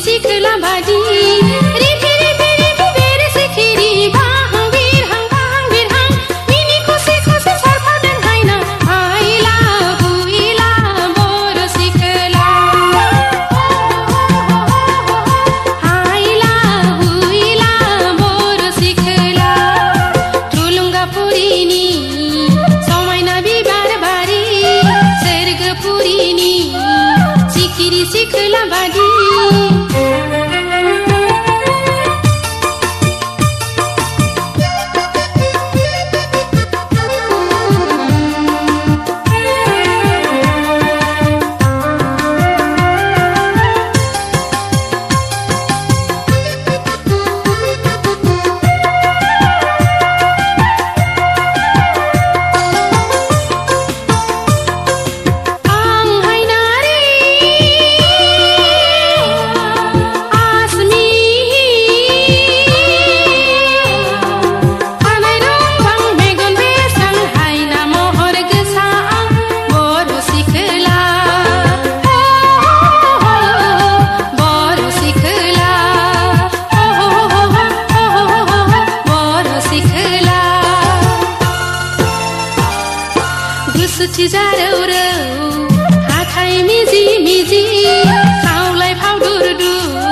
सिखला बाजी रिफि रिफि रिफि बेरे सिखिरि बाहां बिरहां बाहां बिरहां मिनि खुसि खुसि सरफादों हायना आइला हुइला बर सिखला आइला हुइला बर सिखला थुलुंगापुरिनि समायना बिबार बारि सोरगोपुरिनि सिखिरि सिखला बादि गुसुथि जारौ रौ हाथाय मिजि मिजि खावलाय फावदुर दुर